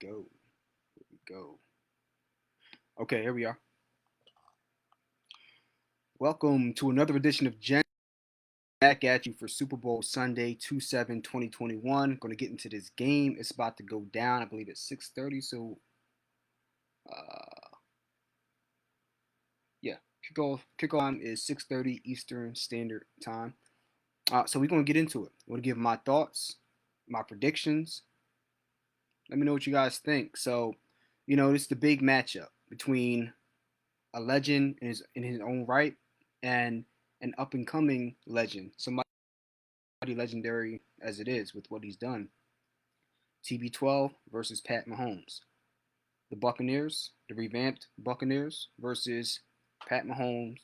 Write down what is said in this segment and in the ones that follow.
go. Here we go. Okay, here we are. Welcome to another edition of Gen. Back at you for Super Bowl Sunday, 2/7/2021. Going to get into this game. It's about to go down. I believe it's 6:30. So, uh, yeah, kickoff time is 6:30 Eastern Standard Time. So we're going to get into it. I'm going to give my thoughts, my predictions. Let me know what you guys think. So, this is the big matchup between a legend in his own right and an up and coming legend, somebody legendary as it is with what he's done. TB12 versus Pat Mahomes. The Buccaneers, the revamped Buccaneers versus Pat Mahomes,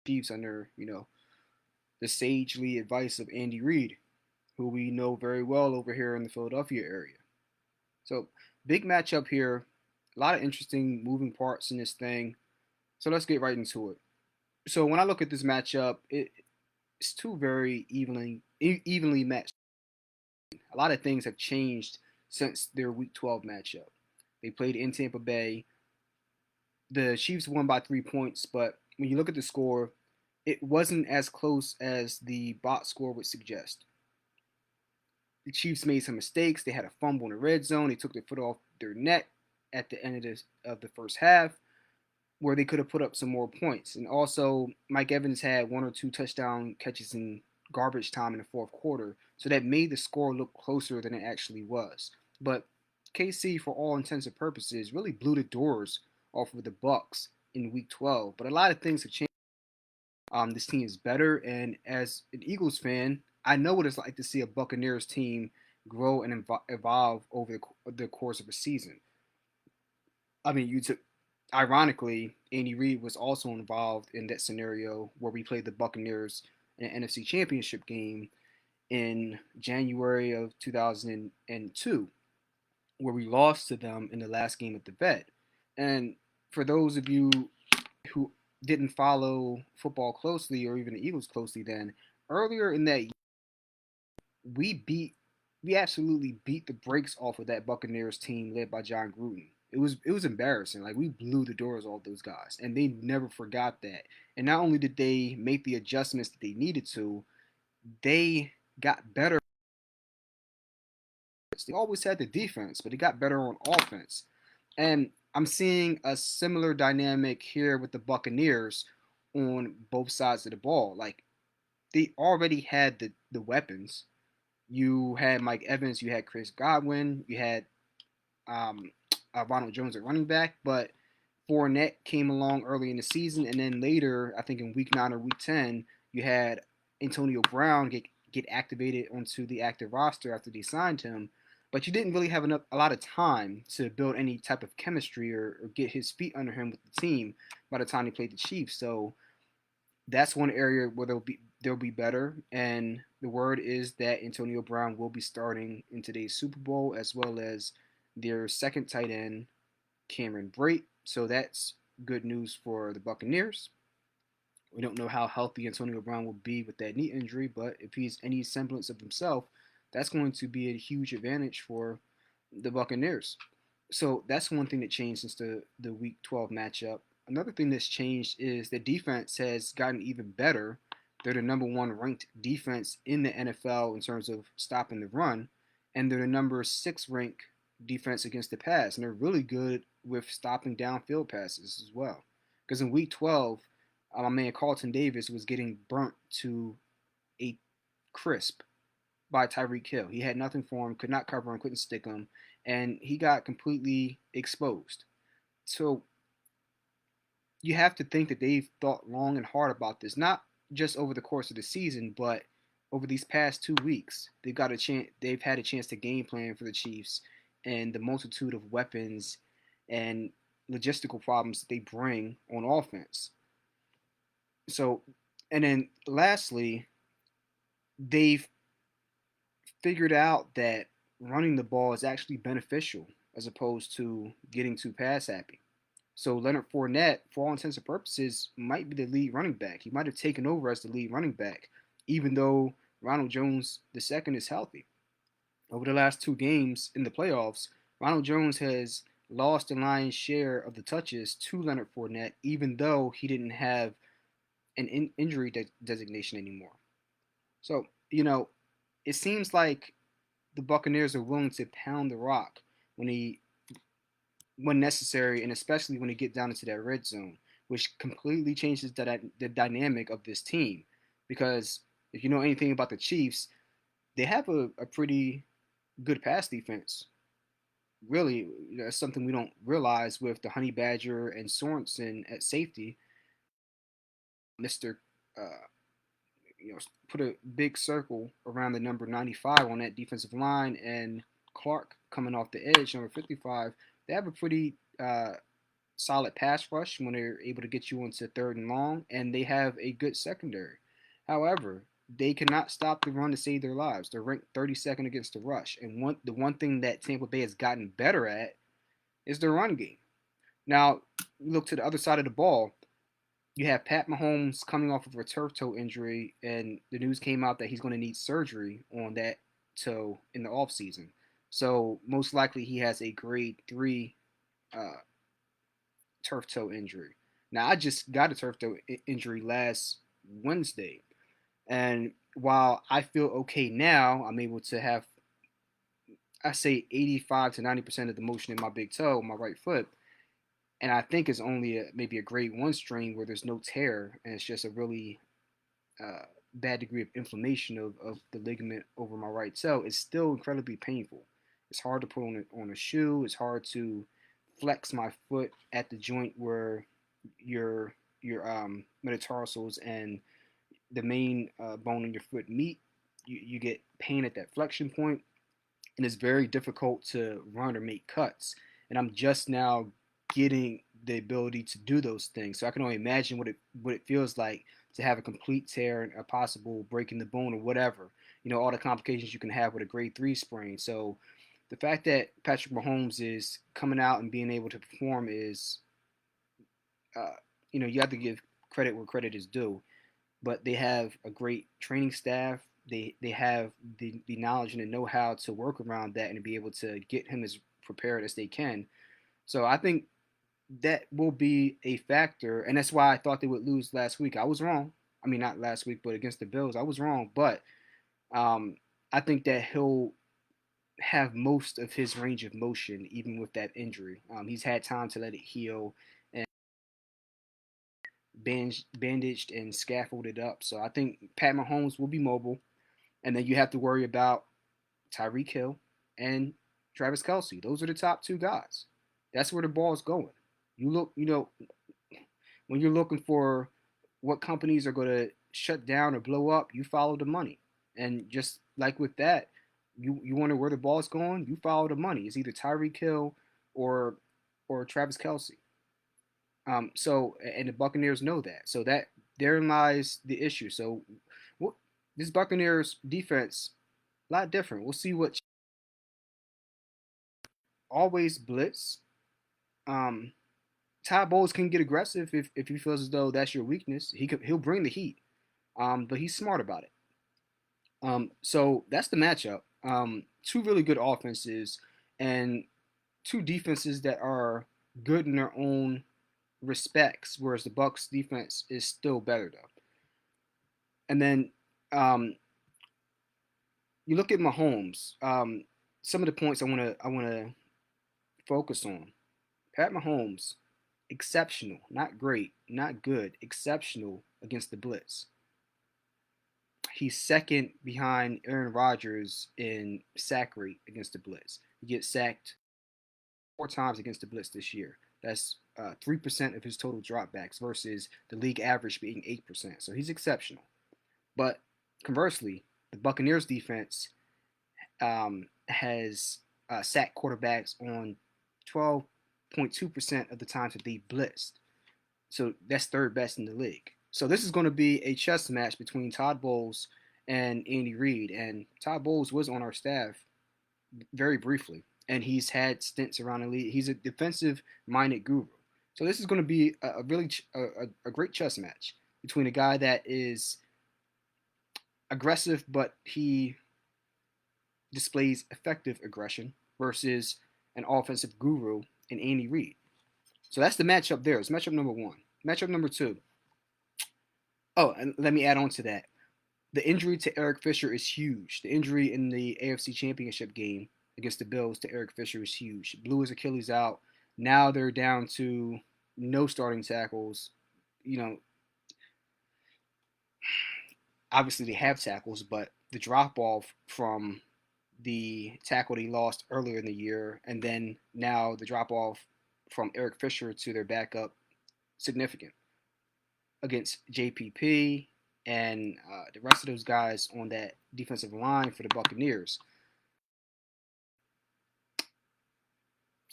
Chiefs under, the sagely advice of Andy Reid, who we know very well over here in the Philadelphia area. So, big matchup here. A lot of interesting moving parts in this thing. So let's get right into it. So when I look at this matchup, it's two very evenly matched. A lot of things have changed since their Week 12 matchup. They played in Tampa Bay. The Chiefs won by 3 points, but when you look at the score, it wasn't as close as the box score would suggest. The Chiefs made some mistakes. They had a fumble in the red zone. They took their foot off their neck at the end of the first half, where they could have put up some more points. And also, Mike Evans had one or two touchdown catches in garbage time in the fourth quarter, so that made the score look closer than it actually was. But KC, for all intents and purposes, really blew the doors off of the Bucks in Week 12. But a lot of things have changed. This team is better, and as an Eagles fan, I know what it's like to see a Buccaneers team grow and evolve over the course of a season. I mean, you took ironically, Andy Reid was also involved in that scenario where we played the Buccaneers in an NFC Championship game in January of 2002, where we lost to them in the last game at the Vet. And for those of you who didn't follow football closely or even the Eagles closely then, earlier in that year, we beat we absolutely beat the brakes off of that Buccaneers team led by John Gruden. It was embarrassing. Like we blew the doors off those guys, and they never forgot that. And not only did they make the adjustments that they needed to, they got better. They always had the defense, but they got better on offense. And I'm seeing a similar dynamic here with the Buccaneers on both sides of the ball. Like they already had the weapons. You had Mike Evans, you had Chris Godwin, you had um, Ronald Jones at running back, but Fournette came along early in the season, and then later, I think in Week 9 or Week 10, you had Antonio Brown get activated onto the active roster after they signed him. But you didn't really have a lot of time to build any type of chemistry or get his feet under him with the team by the time he played the Chiefs. So that's one area where they'll be better. And the word is that Antonio Brown will be starting in today's Super Bowl, as well as their second tight end, Cameron Brate. So that's good news for the Buccaneers. We don't know how healthy Antonio Brown will be with that knee injury, but if he's any semblance of himself, that's going to be a huge advantage for the Buccaneers. So that's one thing that changed since the Week 12 matchup. Another thing that's changed is the defense has gotten even better. They're the number one ranked defense in the NFL in terms of stopping the run, and they're the number six ranked defense against the pass, and they're really good with stopping downfield passes as well. Because in Week 12, my man Carlton Davis was getting burnt to a crisp by Tyreek Hill. He had nothing for him, could not cover him, couldn't stick him, and he got completely exposed. So you have to think that they've thought long and hard about this, not just over the course of the season, but over these past 2 weeks. They've had a chance to game plan for the Chiefs and the multitude of weapons and logistical problems that they bring on offense. So, and then lastly, they've figured out that running the ball is actually beneficial as opposed to getting too pass happy. So Leonard Fournette, for all intents and purposes, might be the lead running back. He might have taken over as the lead running back, even though Ronald Jones II is healthy. Over the last two games in the playoffs, Ronald Jones has lost the lion's share of the touches to Leonard Fournette, even though he didn't have an injury designation anymore. So, it seems like the Buccaneers are willing to pound the rock when he when necessary, and especially when they get down into that red zone, which completely changes the dynamic of this team. Because if you know anything about the Chiefs, they have a pretty good pass defense. Really, that's something we don't realize with the Honey Badger and Sorensen at safety. Mister, uh, put a big circle around the number 95 on that defensive line, and Clark coming off the edge, number 55. They have a pretty solid pass rush when they're able to get you into third and long, and they have a good secondary. However, they cannot stop the run to save their lives. They're ranked 32nd against the rush, and the one thing that Tampa Bay has gotten better at is their run game. Now, you look to the other side of the ball. You have Pat Mahomes coming off of a turf toe injury, and the news came out that he's going to need surgery on that toe in the offseason. So, most likely, he has a grade 3 uh, turf toe injury. Now, I just got a turf toe injury last Wednesday, and while I feel okay now, I'm able to have, I say, 85 to 90% of the motion in my big toe, my right foot, and I think it's only maybe a grade 1 strain where there's no tear, and it's just a really bad degree of inflammation of the ligament over my right toe. It's still incredibly painful. It's hard to put on a shoe. It's hard to flex my foot at the joint where your metatarsals and the main bone in your foot meet. You get pain at that flexion point, and it's very difficult to run or make cuts. And I'm just now getting the ability to do those things. So I can only imagine what it feels like to have a complete tear and a possible breaking the bone or whatever. All the complications you can have with a grade 3 sprain. So the fact that Patrick Mahomes is coming out and being able to perform is, you have to give credit where credit is due. But they have a great training staff. They have the knowledge and the know-how to work around that and to be able to get him as prepared as they can. So I think that will be a factor, and that's why I thought they would lose last week. I was wrong. I mean, not last week, but against the Bills, I was wrong. But um, I think that he'll have most of his range of motion, even with that injury. He's had time to let it heal and bandaged and scaffolded up. So I think Pat Mahomes will be mobile, and then you have to worry about Tyreek Hill and Travis Kelce. Those are the top two guys. That's where the ball is going. You look, when you're looking for what companies are going to shut down or blow up, you follow the money. And just like with that, you wonder where the ball's going, you follow the money. It's either Tyreek Hill or Travis Kelce. So and the Buccaneers know that. So that therein lies the issue. So what this Buccaneers defense a lot different. We'll see what always blitz. Um, Todd Bowles can get aggressive if he feels as though that's your weakness. He'll bring the heat. But he's smart about it. So that's the matchup. Two really good offenses and two defenses that are good in their own respects, whereas the Bucks defense is still better though. And then you look at Mahomes. Some of the points I wanna focus on. Pat Mahomes, exceptional, not great, not good, exceptional against the blitz. He's second behind Aaron Rodgers in sack rate against the blitz. He gets sacked 4 times against the blitz this year. That's 3% of his total dropbacks versus the league average being 8%. So he's exceptional. But conversely, the Buccaneers defense has sacked quarterbacks on 12.2% of the times that they blitzed. So that's third best in the league. So this is going to be a chess match between Todd Bowles and Andy Reid. And Todd Bowles was on our staff very briefly, and he's had stints around the league. He's a defensive-minded guru. So this is going to be a really a great chess match between a guy that is aggressive, but he displays effective aggression versus an offensive guru in Andy Reid. So that's the matchup there. It's matchup number one. Matchup number two. Oh, and let me add on to that. The injury to Eric Fisher is huge. The injury in the AFC Championship game against the Bills to Eric Fisher is huge. Blew his Achilles out. Now they're down to no starting tackles. You know, obviously they have tackles, but the drop off from the tackle they lost earlier in the year, and then now the drop off from Eric Fisher to their backup, significant against JPP and the rest of those guys on that defensive line for the Buccaneers.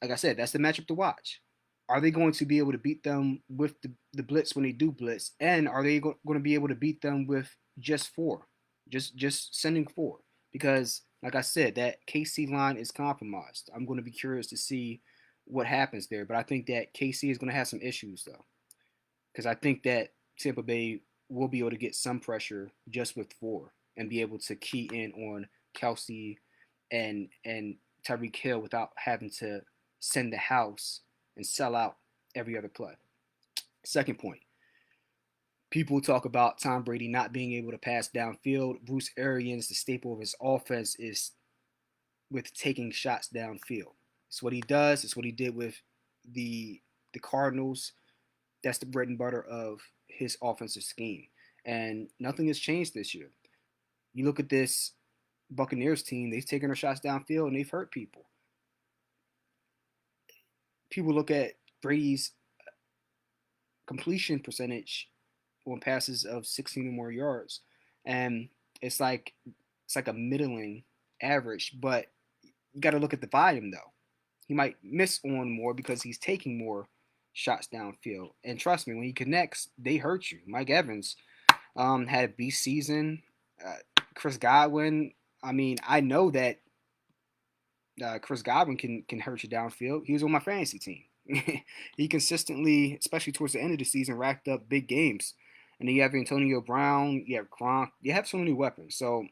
Like I said, that's the matchup to watch. Are they going to be able to beat them with the blitz when they do blitz, and are they going to be able to beat them with just four, just sending four? Because like I said, that KC line is compromised. I'm going to be curious to see what happens there, but I think that KC is going to have some issues though, because I think that Tampa Bay will be able to get some pressure just with four and be able to key in on Kelsey and Tyreek Hill without having to send the house and sell out every other play. Second point, people talk about Tom Brady not being able to pass downfield. Bruce Arians, the staple of his offense is with taking shots downfield. It's what he does. It's what he did with the Cardinals. That's the bread and butter of his offensive scheme. And nothing has changed this year. You look at this Buccaneers team, they've taken their shots downfield and they've hurt people. People look at Brady's completion percentage on passes of 16 or more yards, and it's like a middling average. But you got to look at the volume though. He might miss on more because he's taking more shots downfield. And trust me, when he connects, they hurt you. Mike Evans had a beast season. Chris Godwin. I mean, I know that Chris Godwin can hurt you downfield. He was on my fantasy team. He consistently, especially towards the end of the season, racked up big games. And then you have Antonio Brown, you have Gronk, you have so many weapons. So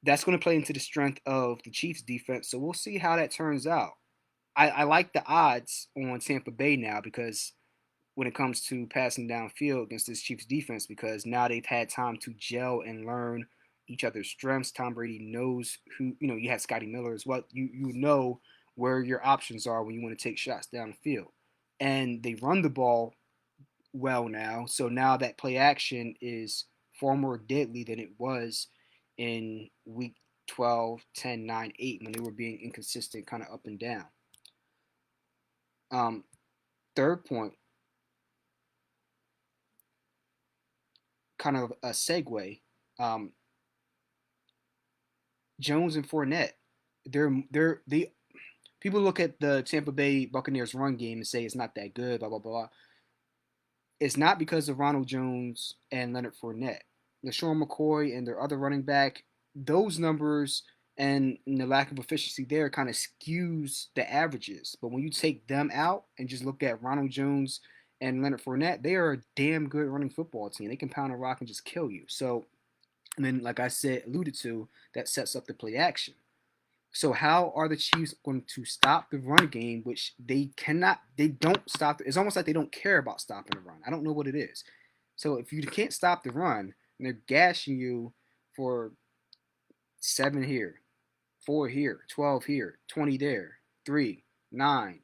that's going to play into the strength of the Chiefs defense. So we'll see how that turns out. I like the odds on Tampa Bay now because when it comes to passing downfield against this Chiefs defense, because now they've had time to gel and learn each other's strengths. Tom Brady knows who, you have Scotty Miller as well. You know where your options are when you want to take shots down the field. And they run the ball well now. So now that play action is far more deadly than it was in week 12, 10, 9, 8 when they were being inconsistent kind of up and down. Third point, kind of a segue. Jones and Fournette, they people look at the Tampa Bay Buccaneers run game and say it's not that good, blah blah blah. It's not because of Ronald Jones and Leonard Fournette. LaShawn McCoy and their other running back, those numbers and the lack of efficiency there kind of skews the averages. But when you take them out and just look at Ronald Jones and Leonard Fournette, they are a damn good running football team. They can pound a rock and just kill you. So, and then, like I said, alluded to, that sets up the play action. So how are the Chiefs going to stop the run game, which they cannot, they don't stop. It's almost like they don't care about stopping the run. I don't know what it is. So if you can't stop the run and they're gashing you for 7 here, 4 here, 12 here, 20 there, 3, 9,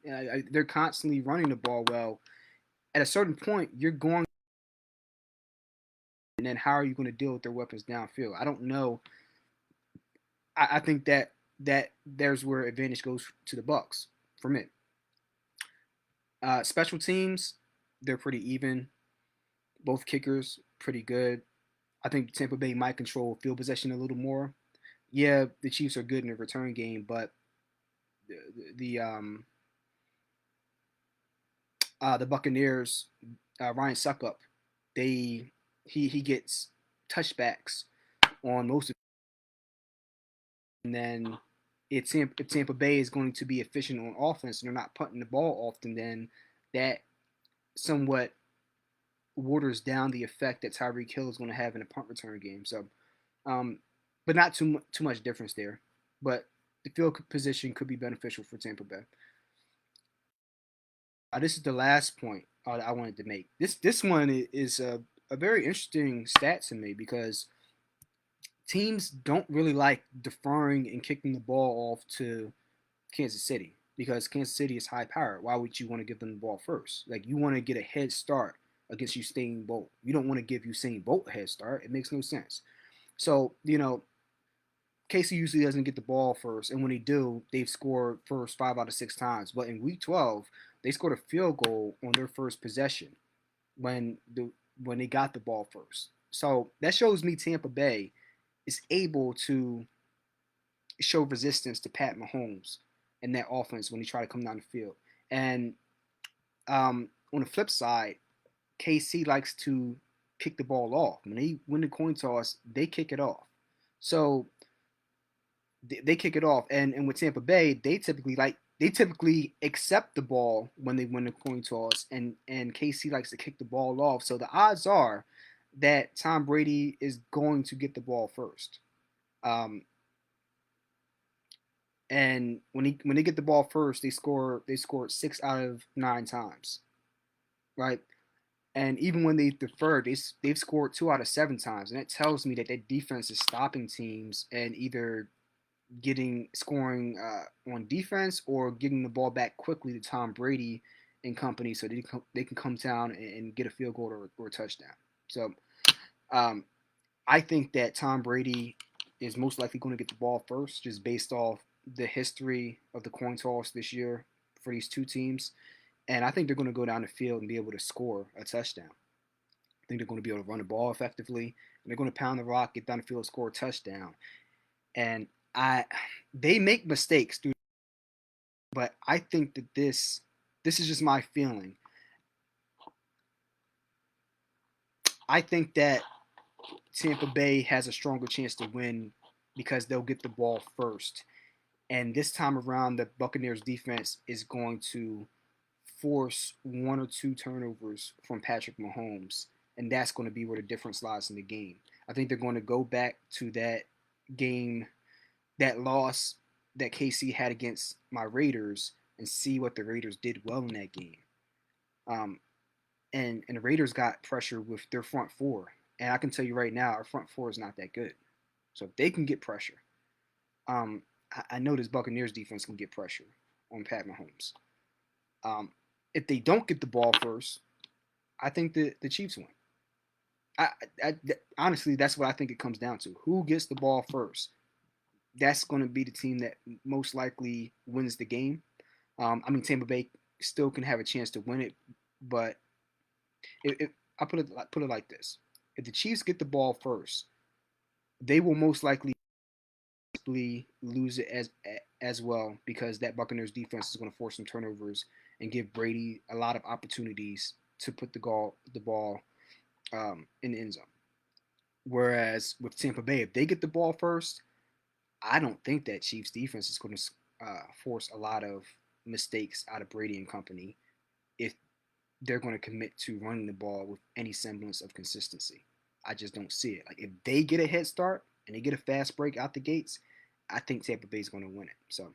they're constantly running the ball well. At a certain point, you're going, and then how are you going to deal with their weapons downfield? I don't know. I think that there's where advantage goes to the Bucks for me. Special teams, they're pretty even. Both kickers, pretty good. I think Tampa Bay might control field possession a little more. Yeah, the Chiefs are good in the return game, but the Buccaneers, Ryan Suckup, he gets touchbacks on most of it. And then if Tampa Bay is going to be efficient on offense and they're not punting the ball often, then that somewhat waters down the effect that Tyreek Hill is going to have in a punt return game. So, but not too much difference there. But the field position could be beneficial for Tampa Bay. This is the last point I wanted to make. This one is a very interesting stat to me because teams don't really like deferring and kicking the ball off to Kansas City because Kansas City is high powered. Why would you want to give them the ball first? Like you want to get a head start against Usain Bolt. You don't want to give Usain Bolt a head start. It makes no sense. So KC usually doesn't get the ball first, and when they do, they've scored first 5 out of 6 times. But in Week 12, they scored a field goal on their first possession when they got the ball first. So that shows me Tampa Bay is able to show resistance to Pat Mahomes and that offense when he try to come down the field. And on the flip side, KC likes to kick the ball off. When they win the coin toss, they kick it off. So they kick it off, and with Tampa Bay, they typically accept the ball when they win the coin toss, and KC likes to kick the ball off. So the odds are that Tom Brady is going to get the ball first. And when they get the ball first, they scored 6 out of 9 times, right? And even when they deferred, they've scored 2 out of 7 times, and it tells me that their defense is stopping teams and either scoring on defense or getting the ball back quickly to Tom Brady and company, so they can come down and get a field goal or a touchdown. So I think that Tom Brady is most likely going to get the ball first, just based off the history of the coin toss this year for these two teams. And I think they're going to go down the field and be able to score a touchdown. I think they're going to be able to run the ball effectively, and they're going to pound the rock, get down the field, score a touchdown. And they make mistakes, dude, but I think that this is just my feeling. I think that Tampa Bay has a stronger chance to win because they'll get the ball first. And this time around, the Buccaneers defense is going to force 1 or 2 turnovers from Patrick Mahomes, and that's going to be where the difference lies in the game. I think they're going to go back to that game, that loss that KC had against my Raiders, and see what the Raiders did well in that game. And the Raiders got pressure with their front four, and I can tell you right now, our front four is not that good. So if they can get pressure, I know this Buccaneers defense can get pressure on Pat Mahomes. If they don't get the ball first, I think the Chiefs win. Honestly, that's what I think it comes down to. Who gets the ball first? That's going to be the team that most likely wins the game. Tampa Bay still can have a chance to win it, but if I put it like this: if the Chiefs get the ball first, they will most likely lose it as well, because that Buccaneers defense is going to force some turnovers and give Brady a lot of opportunities to put the ball in the end zone. Whereas with Tampa Bay, if they get the ball first, I don't think that Chiefs defense is going to force a lot of mistakes out of Brady and company if they're going to commit to running the ball with any semblance of consistency. I just don't see it. Like if they get a head start and they get a fast break out the gates, I think Tampa Bay is going to win it. So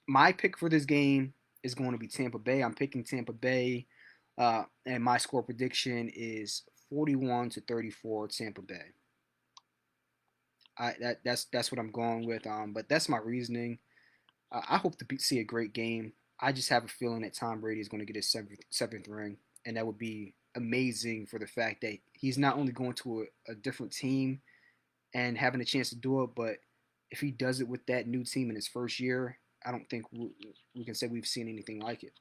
my pick for this game is going to be Tampa Bay. I'm picking Tampa Bay, and my score prediction is 41-34 Tampa Bay. That's what I'm going with. But that's my reasoning. I hope to see a great game. I just have a feeling that Tom Brady is going to get his seventh ring, and that would be amazing for the fact that he's not only going to a different team and having a chance to do it, but if he does it with that new team in his first year, I don't think we can say we've seen anything like it.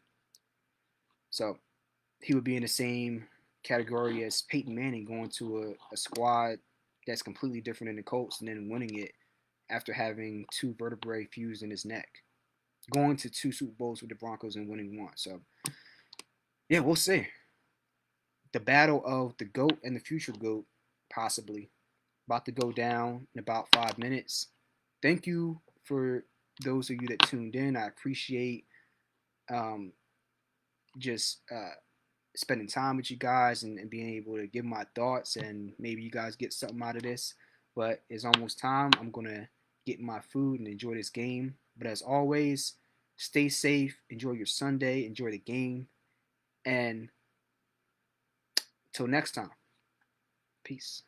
So he would be in the same category as Peyton Manning, going to a squad that's completely different than the Colts and then winning it after having 2 vertebrae fused in his neck, going to 2 Super Bowls with the Broncos and winning 1. So yeah, we'll see. The battle of the GOAT and the future GOAT, possibly, about to go down in about 5 minutes. Thank you for those of you that tuned in. I appreciate just spending time with you guys and being able to give my thoughts, and maybe you guys get something out of this. But it's almost time. I'm going to get my food and enjoy this game. But as always, stay safe, enjoy your Sunday, enjoy the game, and till next time, peace.